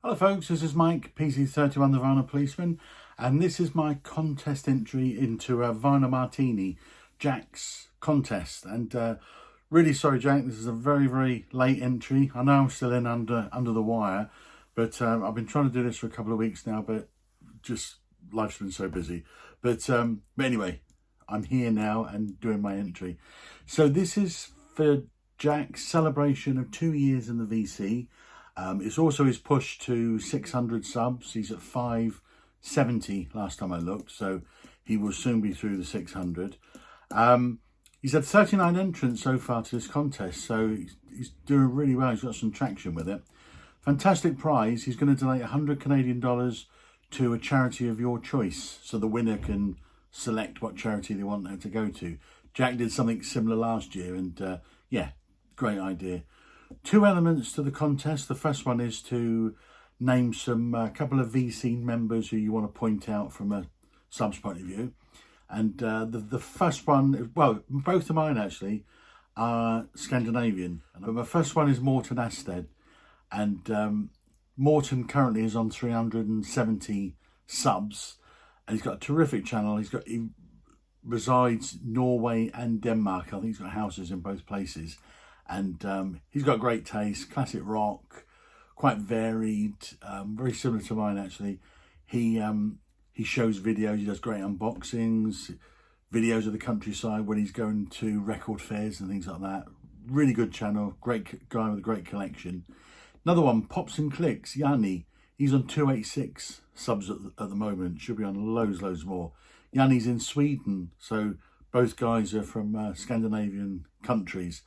Hello folks, this is Mike, PC31 the Vinyl Policeman, and this is my contest entry into a Vinyl Martini, Jack's contest. And really sorry Jack, this is a very late entry. I know I'm still in under the wire, but I've been trying to do this for a couple of weeks now, but just life's been so busy. But anyway, I'm here now and doing my entry. So this is for Jack's celebration of 2 years in the VC. It's also his push to 600 subs. He's at 570 last time I looked, so he will soon be through the 600. He's had 39 entrants so far to this contest, so he's doing really well. He's got some traction with it. Fantastic prize. He's going to donate 100 Canadian dollars to a charity of your choice, so the winner can select what charity they want to go to. Jack did something similar last year, and yeah, great idea. 2 elements to the contest. The first one is to name some couple of VC members who you want to point out from a subs point of view. And the first one, well, both of mine actually are Scandinavian. But my first one is Morten Asted. And Morten currently is on 370 subs. And he's got a terrific channel. He resides Norway and Denmark. I think he's got houses in both places. And he's got great taste, classic rock, quite varied, very similar to mine actually. He shows videos, he does great unboxings, videos of the countryside when he's going to record fairs and things like that. Really good channel, great guy with a great collection. Another one, Pops and Clicks, Janne. He's on 286 subs at the moment, should be on loads more. Janne's in Sweden, so both guys are from Scandinavian countries.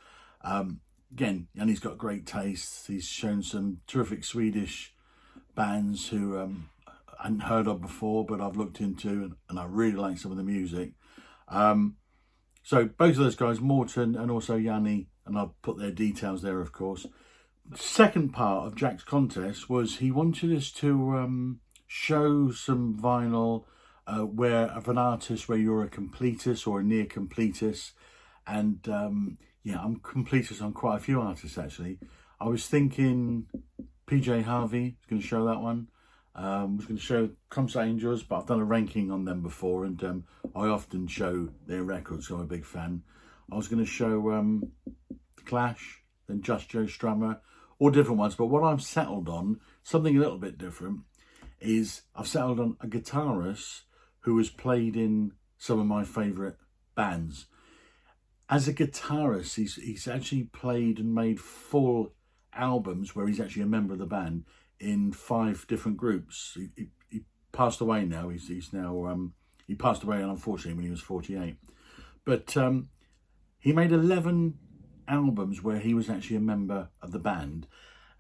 Again, Janne's got great taste. He's shown some terrific Swedish bands who I hadn't heard of before, but I've looked into, and I really like some of the music. So both of those guys, Morten and also Janne, and I'll put their details there, of course. The second part of Jack's contest was he wanted us to show some vinyl of an artist where you're a completist or a near completist. And yeah, I'm completist on quite a few artists actually. I was thinking PJ Harvey, was going to show that one. Was going to show Concert Angels, but I've done a ranking on them before, and I often show their records, so I'm a big fan. I was going to show The Clash, then Just Joe Strummer, all different ones. But what I've settled on, something a little bit different, is I've settled on a guitarist who has played in some of my favourite bands. As a guitarist, he's actually played and made full albums where he's actually a member of the band in 5 different groups. He passed away now. He's now he passed away unfortunately when he was 48. But he made 11 albums where he was actually a member of the band,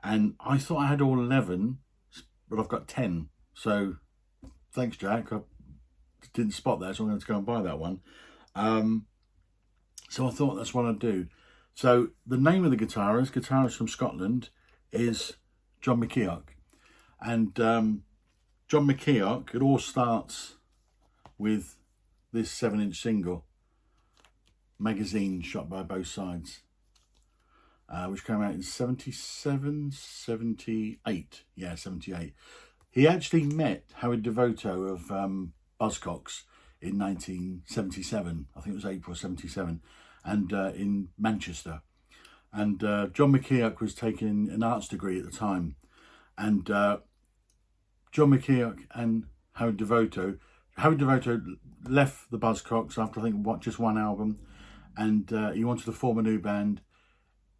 and I thought I had all 11, but I've got 10. So thanks, Jack. I didn't spot that, so I'm going to go and buy that one. So I thought that's what I'd do. So the name of the guitarist from Scotland, is John McKeoch. And John McKeoch, it all starts with this 7-inch single, Magazine, Shot by Both Sides, which came out in 77, 78. Yeah, 78. He actually met Howard Devoto of Buzzcocks in 1977, I think it was April 77, and in Manchester. And John McKeoch was taking an arts degree at the time. And John McKeoch and Howard Devoto left the Buzzcocks after I think just one album, and he wanted to form a new band.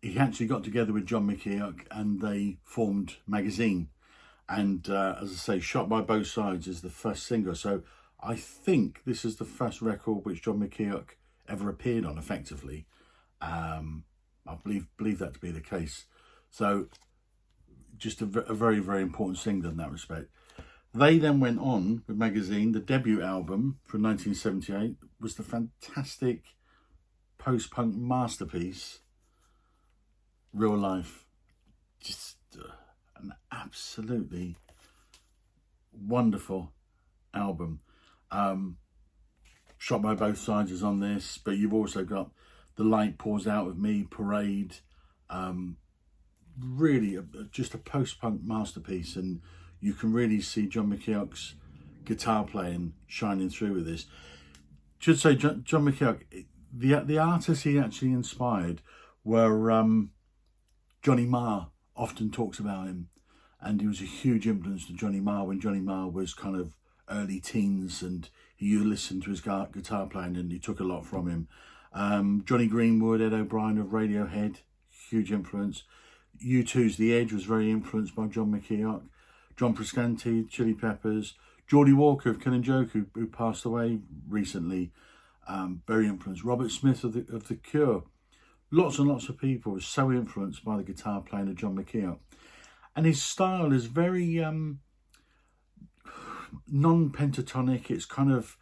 He actually got together with John McKeoch and they formed Magazine. And as I say, Shot by Both Sides is the first single. So I think this is the first record which John McKeoch ever appeared on effectively. I believe that to be the case. So just a very important single in that respect. They then went on with Magazine. The debut album from 1978 was the fantastic post-punk masterpiece, Real Life. Just an absolutely wonderful album. Shot by Both Sides is on this, but you've also got The Light Pours Out of Me, Parade, really just a post-punk masterpiece, and you can really see John McKeoch's guitar playing shining through with this. Should say John McKeoch, the artists he actually inspired were Johnny Marr. Often talks about him, and he was a huge influence to Johnny Marr when Johnny Marr was kind of early teens, and you listened to his guitar playing and he took a lot from him. Johnny Greenwood, Ed O'Brien of Radiohead, huge influence. U2's The Edge was very influenced by John McKeoch. John Frusciante, Chili Peppers. Geordie Walker of Killing who passed away recently, very influenced. Robert Smith of the Cure. Lots and lots of people were so influenced by the guitar playing of John McKeoch. And his style is very non-pentatonic. It's kind of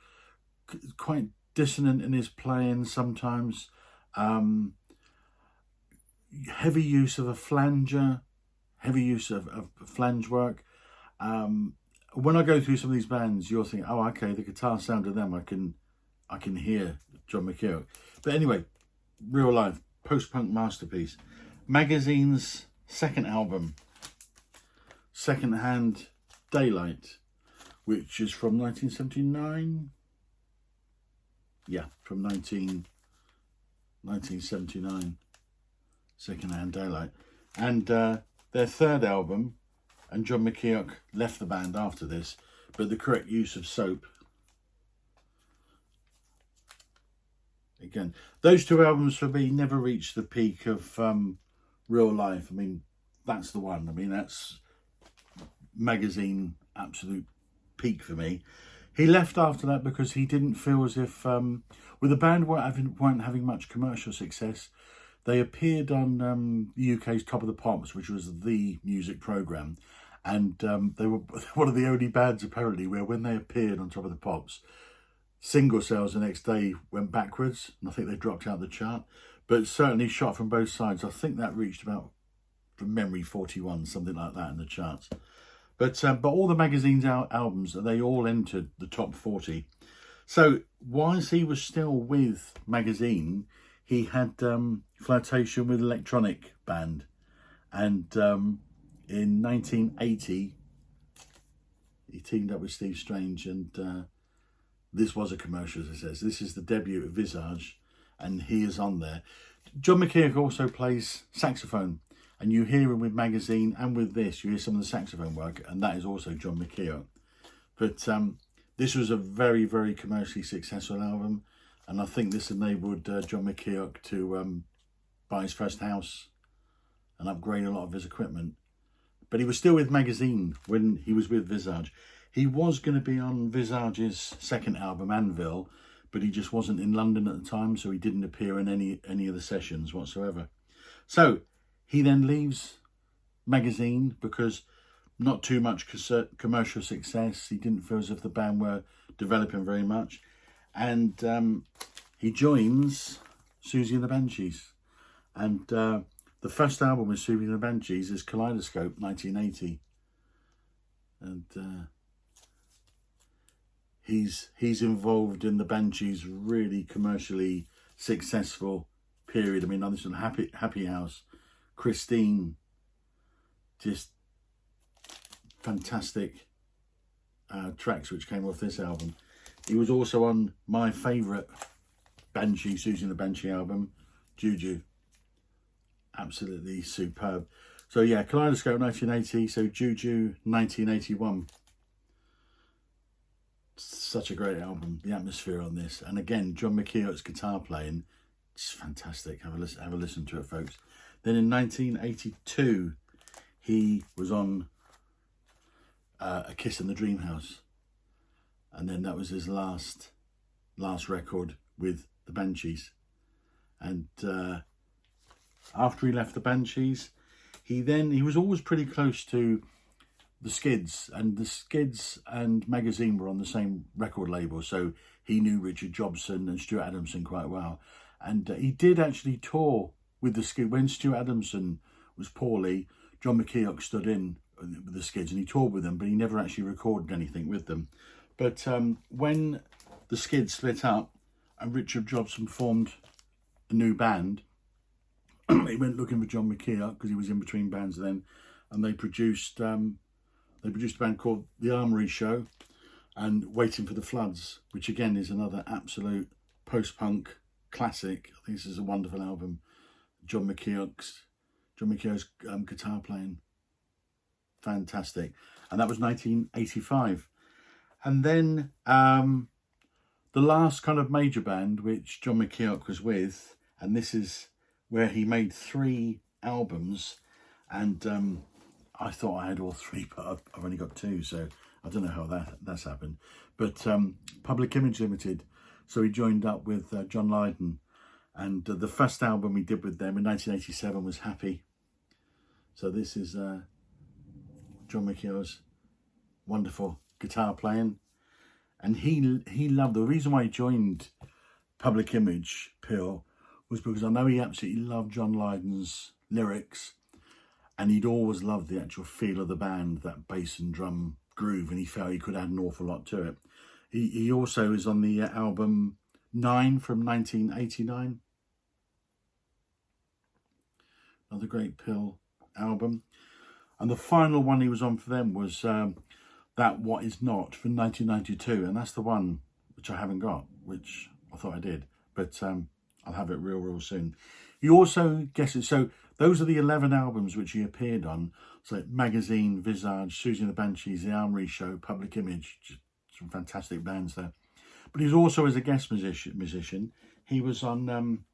quite dissonant in his playing sometimes. Heavy use of a flanger, heavy use of flange work. When I go through some of these bands, you'll think, oh, okay, the guitar sound of them, I can hear John McKeoch. But anyway, real life, post-punk masterpiece. Magazine's second album, Secondhand Daylight, which is from 1979. Yeah, from 1979. Secondhand Daylight. And their third album, and John McKeoch left the band after this, but the correct use of soap. Again, those two albums for me never reached the peak of Real Life. I mean, that's the one. I mean, that's Magazine, absolute peak for me. He left after that because he didn't feel as if, with the band weren't having much commercial success. They appeared on the UK's Top of the Pops, which was the music programme. And they were one of the only bands, apparently, where when they appeared on Top of the Pops, single sales the next day went backwards. And I think they dropped out the chart. But certainly shot from both sides. I think that reached about, from memory, 41, something like that in the charts. But all the Magazine's albums, they all entered the top 40. So whilst he was still with Magazine, he had flirtation with Electronic Band. And in 1980, he teamed up with Steve Strange, and this was a commercial success. This is the debut of Visage, and he is on there. John McKeoch also plays saxophone, and you hear him with Magazine, and with this, you hear some of the saxophone work, and that is also John McKeoch. But this was a very, very commercially successful album, and I think this enabled John McKeoch to buy his first house and upgrade a lot of his equipment. But he was still with Magazine when he was with Visage. He was going to be on Visage's second album, Anvil, but he just wasn't in London at the time, so he didn't appear in any of the sessions whatsoever. So he then leaves Magazine because not too much commercial success. He didn't feel as if the band were developing very much. And he joins Susie and the Banshees. And the first album with Susie and the Banshees is Kaleidoscope, 1980. And he's involved in the Banshees' really commercially successful period. I mean, this one, Happy House, Christine, just fantastic tracks which came off this album. He was also on my favourite Banshee, Susie and the Banshee album, Juju. Absolutely superb. So yeah, Kaleidoscope 1980, so Juju 1981. Such a great album, the atmosphere on this. And again, John McKeoch's guitar playing, it's fantastic. Have a listen to it, folks. Then in 1982, he was on A Kiss in the Dream House. And then that was his last record with the Banshees. And after he left the Banshees, he was always pretty close to the Skids, and the Skids and Magazine were on the same record label, so he knew Richard Jobson and Stuart Adamson quite well. And he did actually tour with the Skids. When Stuart Adamson was poorly, John McKeoch stood in with the Skids and he toured with them, but he never actually recorded anything with them. But when the Skids split up and Richard Jobson formed a new band, he went looking for John McKeoch because he was in between bands then, and they produced a band called The Armory Show and Waiting for the Floods, which again is another absolute post-punk classic. I think this is a wonderful album. John McKeoch's guitar playing, fantastic. And that was 1985. And then the last kind of major band which John McKeoch was with, and this is where he made 3 albums, and I thought I had all 3, but I've only got 2, so I don't know how that's happened. But Public Image Limited, so he joined up with John Lydon, and the first album he did with them in 1987 was Happy. So this is John McKeoch's wonderful guitar playing, and he loved, the reason why he joined Public Image, Pill, was because I know he absolutely loved John Lydon's lyrics, and he'd always loved the actual feel of the band, that bass and drum groove, and he felt he could add an awful lot to it. He also is on the album 9 from 1989. Another great Pill album. And the final one he was on for them was That What Is Not from 1992, and that's the one which I haven't got, which I thought I did, but I'll have it real soon. He also guesses, so those are the 11 albums which he appeared on. So Magazine, Visage, Susie and the Banshees, The Armory Show, Public Image, just some fantastic bands there. But he's also, as a guest musician, he was on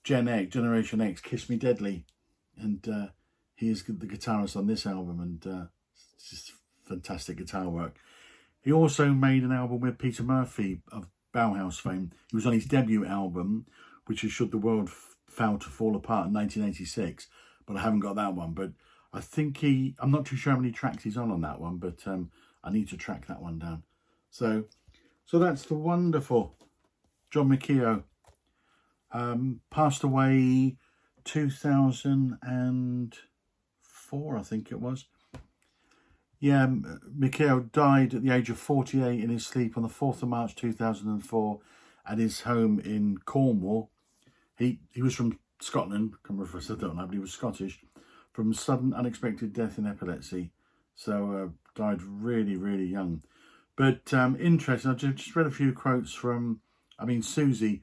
Generation X, Kiss Me Deadly, and he is the guitarist on this album, and it's just fantastic guitar work. He also made an album with Peter Murphy of Bauhaus fame. He was on his debut album, which is Should the World Fail to Fall Apart in 1986, but I haven't got that one. But I think I'm not too sure how many tracks he's on that one, but I need to track that one down. So that's the wonderful John McKeoch. Passed away 2004, I think it was. Yeah, McKeoch died at the age of 48 in his sleep on the 4th of March 2004 at his home in Cornwall. He was from Scotland, I can't remember if I said that or not, but he was Scottish, from sudden unexpected death in epilepsy. So died really young. But interesting, I just read a few quotes from, Susie,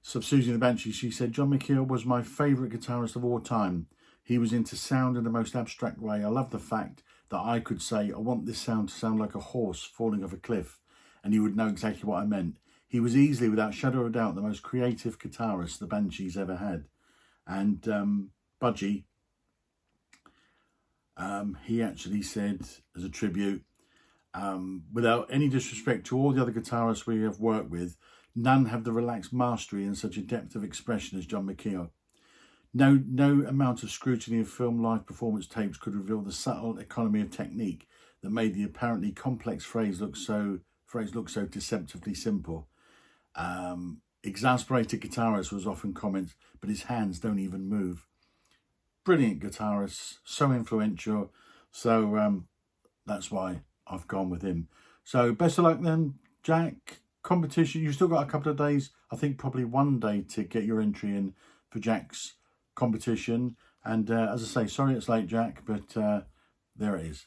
Sub Susie and the Banshees. She said, John McKeoch was my favourite guitarist of all time. He was into sound in the most abstract way. I love the fact that I could say, I want this sound to sound like a horse falling off a cliff, and he would know exactly what I meant. He was easily, without shadow of a doubt, the most creative guitarist the Banshees ever had. And Budgie, he actually said, as a tribute, without any disrespect to all the other guitarists we have worked with, none have the relaxed mastery and such a depth of expression as John McKeoch. No amount of scrutiny of film live performance tapes could reveal the subtle economy of technique that made the apparently complex phrase look so deceptively simple. Exasperated guitarist was often comments, but his hands don't even move. Brilliant guitarist, so influential. So that's why I've gone with him. So best of luck then, Jack. Competition, you've still got a couple of days, I think probably one day to get your entry in for Jack's competition. And as I say, sorry it's late, Jack, but there it is.